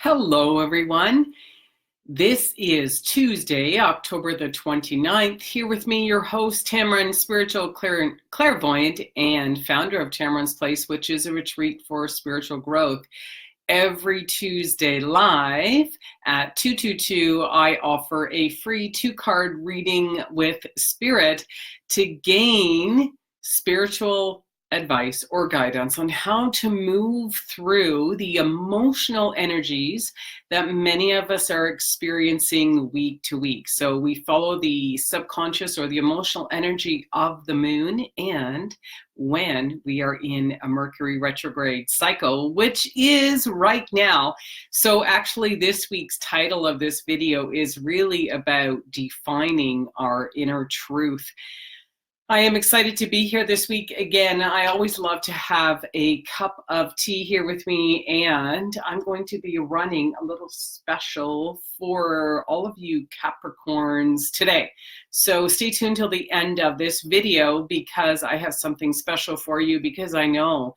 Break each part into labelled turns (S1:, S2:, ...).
S1: Hello, everyone. This is Tuesday, October the 29th. Here with me, your host, Tammeron, spiritual clairvoyant and founder of Tammeron's Place, which is a retreat for spiritual growth. Every Tuesday live at 222, I offer a free 2-card reading with Spirit to gain spiritual advice or guidance on how to move through the emotional energies that many of us are experiencing week to week. So we follow the subconscious or the emotional energy of the moon, and when we are in a Mercury retrograde cycle, which is right now. So actually this week's title of this video is really about defining our inner truth. I am excited to be here this week again. I always love to have a cup of tea here with me, and I'm going to be running a little special for all of you Capricorns today. So stay tuned till the end of this video because I have something special for you, because I know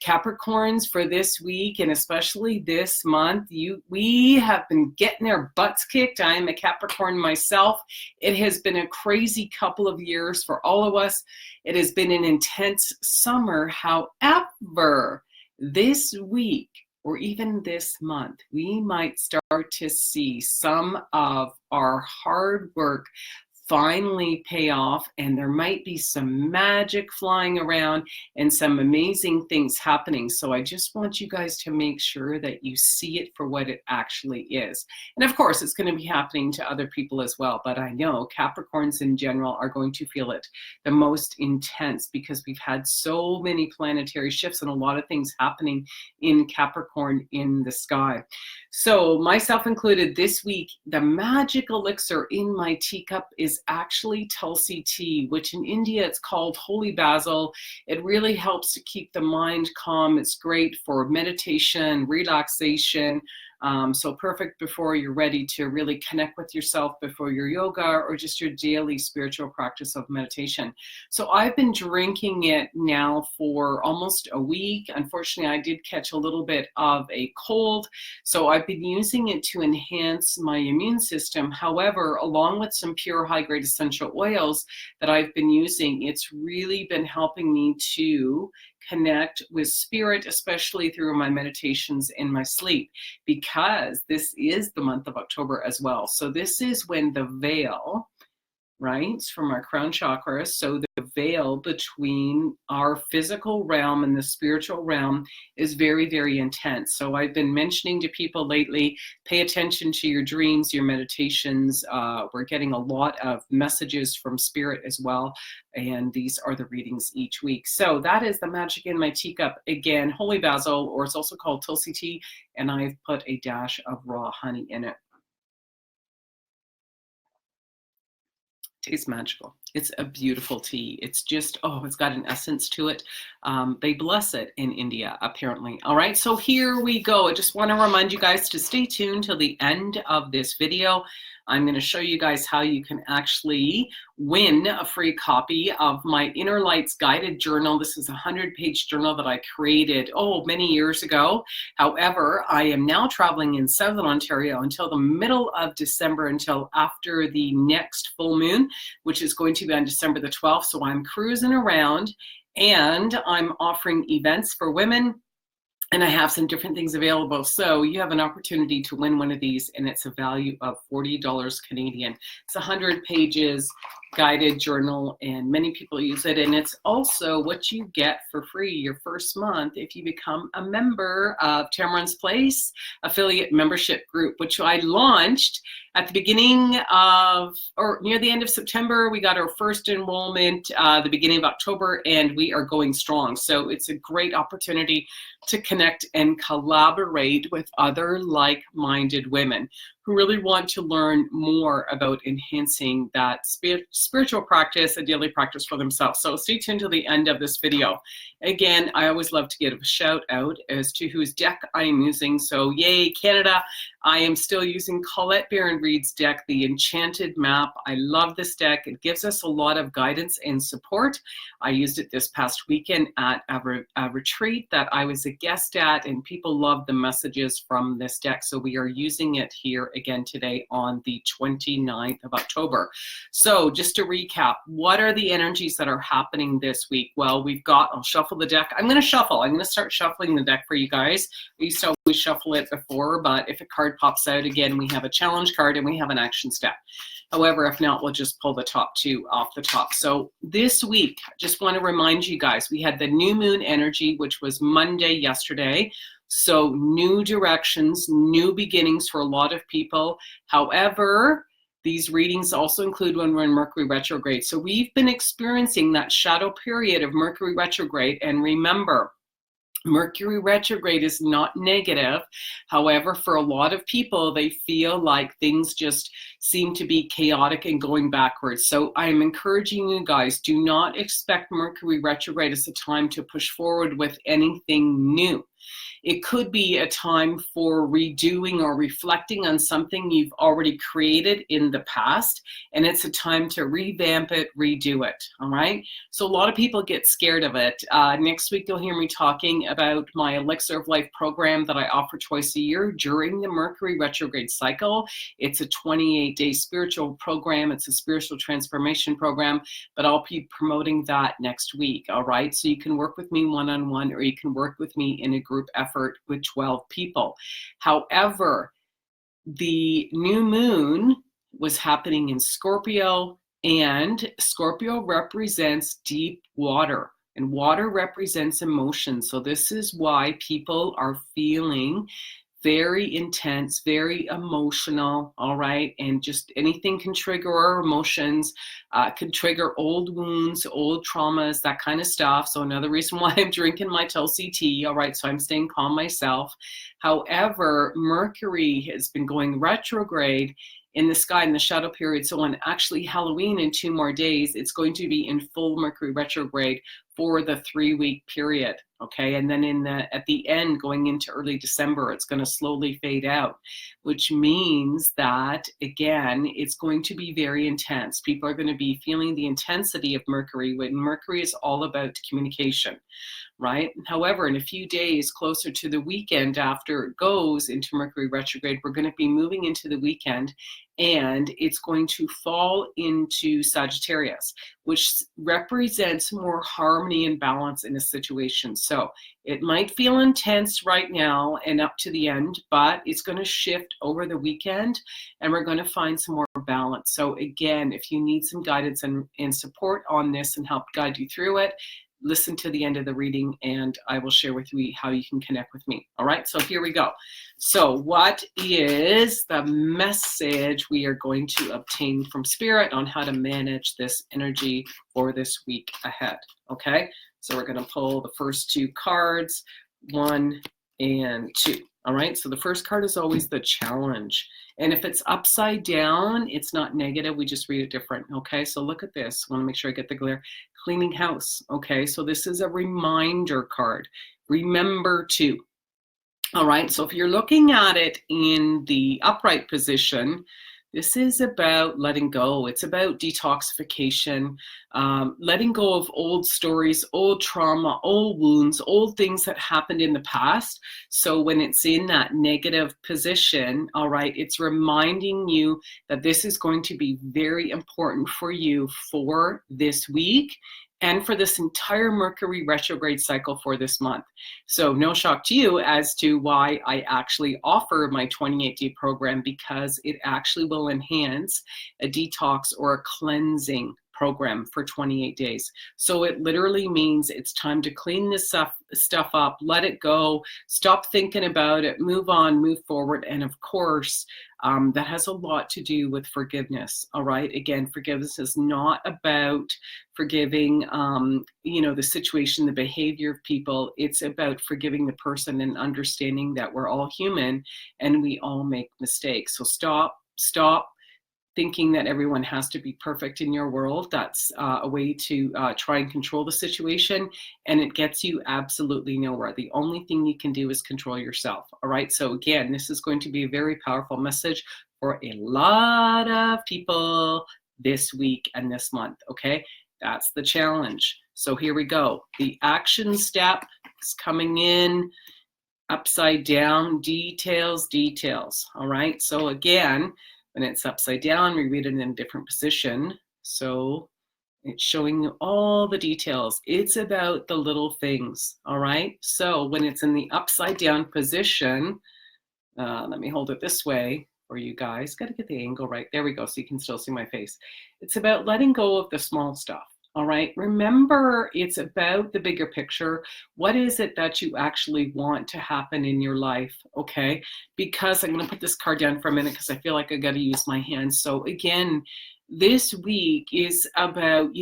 S1: Capricorns for this week and especially this month, we have been getting our butts kicked. I am a Capricorn myself. It has been a crazy couple of years for all of us. It has been an intense summer. However, this week or even this month, we might start to see some of our hard work finally pay off, and there might be some magic flying around and some amazing things happening. So I just want you guys to make sure that you see it for what it actually is. And of course, it's going to be happening to other people as well, but I know Capricorns in general are going to feel it the most intense because we've had so many planetary shifts and a lot of things happening in Capricorn in the sky. So myself included, this week, the magic elixir in my teacup is actually Tulsi tea, which in India it's called holy basil. It really helps to keep the mind calm. It's great for meditation, relaxation. So perfect before you're ready to really connect with yourself before your yoga or just your daily spiritual practice of meditation. So I've been drinking it now for almost a week. Unfortunately, I did catch a little bit of a cold, so I've been using it to enhance my immune system. However, along with some pure high-grade essential oils that I've been using, it's really been helping me to connect with spirit, especially through my meditations and my sleep, because this is the month of October as well. So this is when the veil, right, from our crown chakra, so the veil between our physical realm and the spiritual realm is very, very intense. So I've been mentioning to people lately, pay attention to your dreams, your meditations. We're getting a lot of messages from spirit as well, and these are the readings each week. So that is the magic in my teacup. Again, holy basil, or it's also called Tulsi tea, and I've put a dash of raw honey in it. Tastes magical. It's a beautiful tea. It's just, oh, it's got an essence to it. They bless it in India, apparently. All right, so here we go. I just want to remind you guys to stay tuned till the end of this video. I'm going to show you guys how you can actually win a free copy of my Inner Lights guided journal. This is a 100-page journal that I created, many years ago. However, I am now traveling in Southern Ontario until the middle of December, until after the next full moon, which is going to be on December the 12th. So I'm cruising around and I'm offering events for women, and I have some different things available. So you have an opportunity to win one of these, and it's a value of $40 Canadian. It's 100 pages, guided journal, and many people use it. And it's also what you get for free your first month if you become a member of Tammeron's Place affiliate membership group, which I launched at the beginning of, or near the end of September. We got our first enrollment the beginning of October, and we are going strong. So it's a great opportunity to connect and collaborate with other like-minded women who really want to learn more about enhancing that spiritual practice, a daily practice for themselves. So stay tuned till the end of this video. Again, I always love to give a shout out as to whose deck I am using. So yay, Canada. I am still using Colette Baron Reads deck, the Enchanted Map. I love this deck. It gives us a lot of guidance and support. I used it this past weekend at a retreat that I was a guest at, and people loved the messages from this deck. So we are using it here again today on the 29th of October. So just to recap, what are the energies that are happening this week? Well, I'll shuffle the deck. I'm going to start shuffling the deck for you guys. We used to always shuffle it before, but if a card pops out again, we have a challenge card and we have an action step. However, if not, we'll just pull the top two off the top. So this week, I just want to remind you guys, we had the new moon energy, which was Monday yesterday. So new directions, new beginnings for a lot of people. However, these readings also include when we're in Mercury retrograde. So we've been experiencing that shadow period of Mercury retrograde. And remember, Mercury retrograde is not negative. However, for a lot of people, they feel like things just seem to be chaotic and going backwards. So I'm encouraging you guys, do not expect Mercury retrograde as a time to push forward with anything new. It could be a time for redoing or reflecting on something you've already created in the past, and it's a time to revamp it, redo it, all right? So a lot of people get scared of it. Next week, you'll hear me talking about my Elixir of Life program that I offer twice a year during the Mercury retrograde cycle. It's a 28-day spiritual program. It's a spiritual transformation program, but I'll be promoting that next week, all right? So you can work with me one-on-one, or you can work with me in a group effort with 12 people. However, the new moon was happening in Scorpio, and Scorpio represents deep water, and water represents emotion. So this is why people are feeling very intense, very emotional, all right? And just anything can trigger our emotions, can trigger old wounds, old traumas, that kind of stuff. So another reason why I'm drinking my Tulsi tea, all right? So I'm staying calm myself. However, Mercury has been going retrograde in the sky in the shadow period. So on actually Halloween in 2 more days, it's going to be in full Mercury retrograde for the 3-week period, okay? And then at the end, going into early December, it's going to slowly fade out, which means that, again, it's going to be very intense. People are going to be feeling the intensity of Mercury, when Mercury is all about communication, right? However, in a few days closer to the weekend after it goes into Mercury retrograde, we're going to be moving into the weekend, and it's going to fall into Sagittarius, which represents more harmony and balance in a situation. So it might feel intense right now and up to the end, but it's going to shift over the weekend, and we're going to find some more balance. So again, if you need some guidance and support on this and help guide you through it, listen to the end of the reading, and I will share with you how you can connect with me. All right, so here we go. So what is the message we are going to obtain from Spirit on how to manage this energy for this week ahead? Okay, so we're going to pull the first 2 cards, 1 and 2. All right, so the first card is always the challenge. And if it's upside down, it's not negative. We just read it different. Okay, so look at this. I want to make sure I get the glare. Cleaning house. Okay, so this is a reminder card. Remember to. All right, so if you're looking at it in the upright position, this is about letting go. It's about detoxification, letting go of old stories, old trauma, old wounds, old things that happened in the past. So when it's in that negative position, all right, it's reminding you that this is going to be very important for you for this week and for this entire Mercury retrograde cycle for this month. So no shock to you as to why I actually offer my 28-day program, because it actually will enhance a detox or a cleansing program for 28 days. So it literally means it's time to clean this stuff up, let it go, stop thinking about it, move on, move forward. And of course, that has a lot to do with forgiveness. All right. Again, forgiveness is not about forgiving, the situation, the behavior of people. It's about forgiving the person and understanding that we're all human and we all make mistakes. So stop thinking that everyone has to be perfect in your world. That's a way to try and control the situation, and it gets you absolutely nowhere. The only thing you can do is control yourself. All right. So again, this is going to be a very powerful message for a lot of people this week and this month. Okay. That's the challenge. So here we go. The action step is coming in upside down, details, details. All right. So again, when it's upside down, we read it in a different position. So it's showing you all the details. It's about the little things. All right. So when it's in the upside down position, let me hold it this way for you guys. Got to get the angle right. There we go. So you can still see my face. It's about letting go of the small stuff. All right. Remember, it's about the bigger picture. What is it that you actually want to happen in your life? Okay. Because I'm going to put this card down for a minute because I feel like I got to use my hands. So again, this week is about,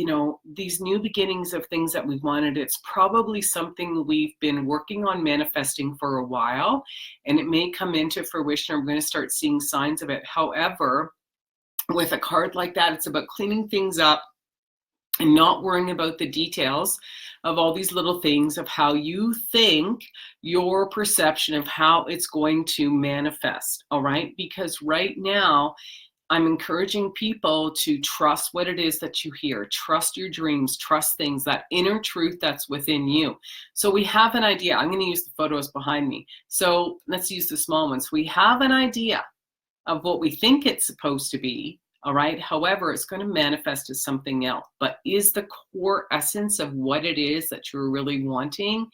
S1: these new beginnings of things that we wanted. It's probably something we've been working on manifesting for a while, and it may come into fruition. We're going to start seeing signs of it. However, with a card like that, it's about cleaning things up and not worrying about the details of all these little things, of how you think, your perception of how it's going to manifest. All right. Because right now, I'm encouraging people to trust what it is that you hear, trust your dreams, trust things, that inner truth that's within you. So we have an idea. I'm going to use the photos behind me. So let's use the small ones. We have an idea of what we think it's supposed to be. All right. However, it's going to manifest as something else. But is the core essence of what it is that you're really wanting,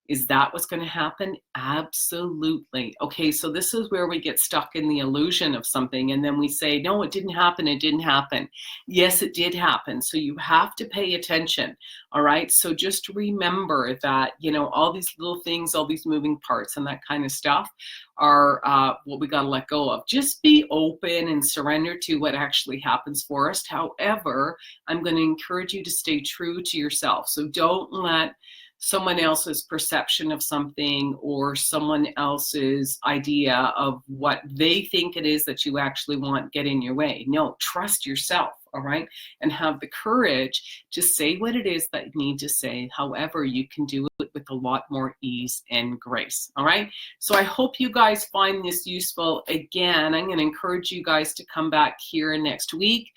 S1: is that what's going to happen? Absolutely. Okay, so this is where we get stuck in the illusion of something, and then we say, no, it didn't happen. It didn't happen. Yes, it did happen. So you have to pay attention. All right. So just remember that, all these little things, all these moving parts and that kind of stuff are what we got to let go of. Just be open and surrender to what actually happens for us. However, I'm going to encourage you to stay true to yourself. So don't let someone else's perception of something or someone else's idea of what they think it is that you actually want get in your way. No, trust yourself. All right. And have the courage to say what it is that you need to say. However, you can do it with a lot more ease and grace. All right. So I hope you guys find this useful. Again, I'm going to encourage you guys to come back here next week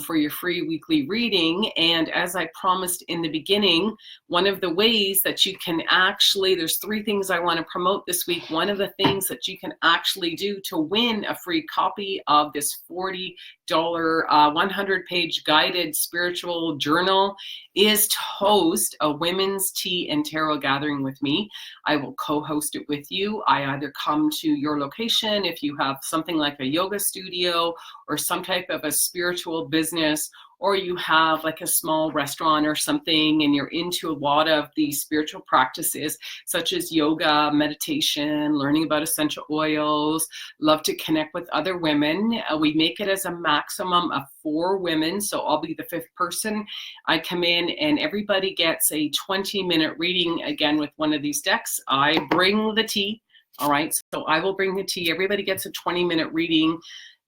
S1: for your free weekly reading. And as I promised in the beginning, one of the ways that you can actually, there's 3 things I want to promote this week. One of the things that you can actually do to win a free copy of this $40 100-page guided spiritual journal is to host a women's tea and tarot gathering with me. I will co-host it with you. I either come to your location if you have something like a yoga studio or some type of a spiritual business, or you have like a small restaurant or something and you're into a lot of these spiritual practices such as yoga, meditation, learning about essential oils, love to connect with other women. We make it as a maximum of 4 women. So I'll be the 5th person. I come in and everybody gets a 20-minute reading again with one of these decks. I bring the tea. All right. So I will bring the tea. Everybody gets a 20-minute reading.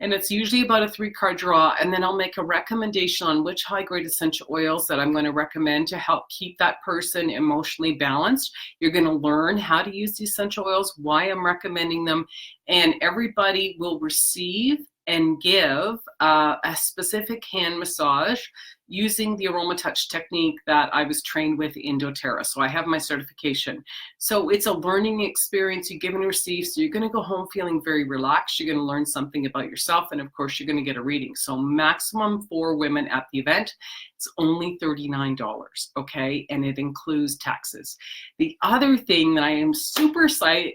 S1: And it's usually about a 3-card draw. And then I'll make a recommendation on which high-grade essential oils that I'm going to recommend to help keep that person emotionally balanced. You're going to learn how to use the essential oils, why I'm recommending them, and everybody will receive and give a specific hand massage using the aroma touch technique that I was trained with in doTERRA. So I have my certification. So it's a learning experience you give and receive. So you're going to go home feeling very relaxed. You're going to learn something about yourself. And of course, you're going to get a reading. So maximum 4 women at the event. It's only $39, okay? And it includes taxes. The other thing that I am super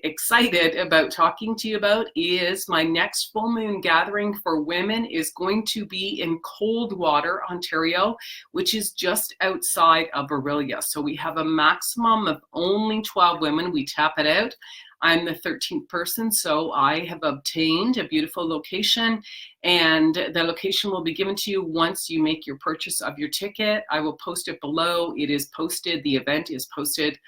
S1: excited about talking to you about is my next full moon gathering for women is going to be in Coldwater, Ontario, which is just outside of Orillia. So we have a maximum of only 12 women. We tap it out. I'm the 13th person, so I have obtained a beautiful location, and the location will be given to you once you make your purchase of your ticket. I will post it below. It is posted. The event is posted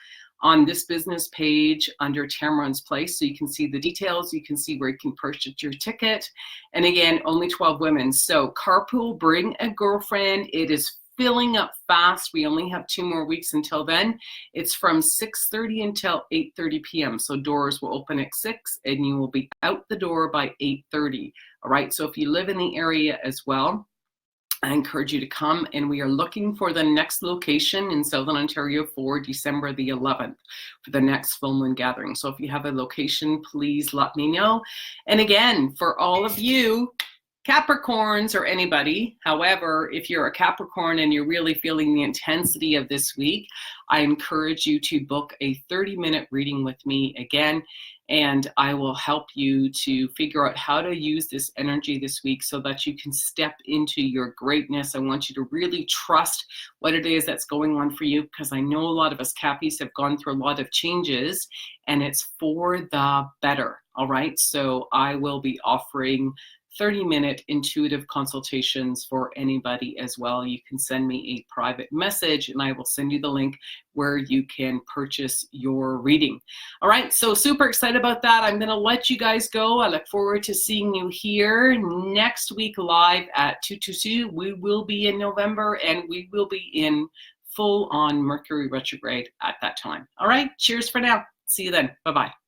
S1: on this business page under Tammeron's Place. So you can see the details. You can see where you can purchase your ticket. And again, only 12 women. So carpool, bring a girlfriend. It is filling up fast. We only have 2 more weeks until then. It's from 6:30 until 8:30 p.m. So doors will open at 6 and you will be out the door by 8:30. All right. So if you live in the area as well, I encourage you to come, and we are looking for the next location in Southern Ontario for December the 11th for the next full moon gathering. So if you have a location, please let me know. And again, for all of you Capricorns or anybody, however, if you're a Capricorn and you're really feeling the intensity of this week, I encourage you to book a 30-minute reading with me again, and I will help you to figure out how to use this energy this week so that you can step into your greatness. I want you to really trust what it is that's going on for you, because I know a lot of us Cappies have gone through a lot of changes, and it's for the better. All right, so I will be offering 30-minute intuitive consultations for anybody as well. You can send me a private message and I will send you the link where you can purchase your reading. All right, so super excited about that. I'm going to let you guys go. I look forward to seeing you here next week live at 222. We will be in November, and we will be in full on Mercury retrograde at that time. All right, cheers for now. See you then. Bye-bye.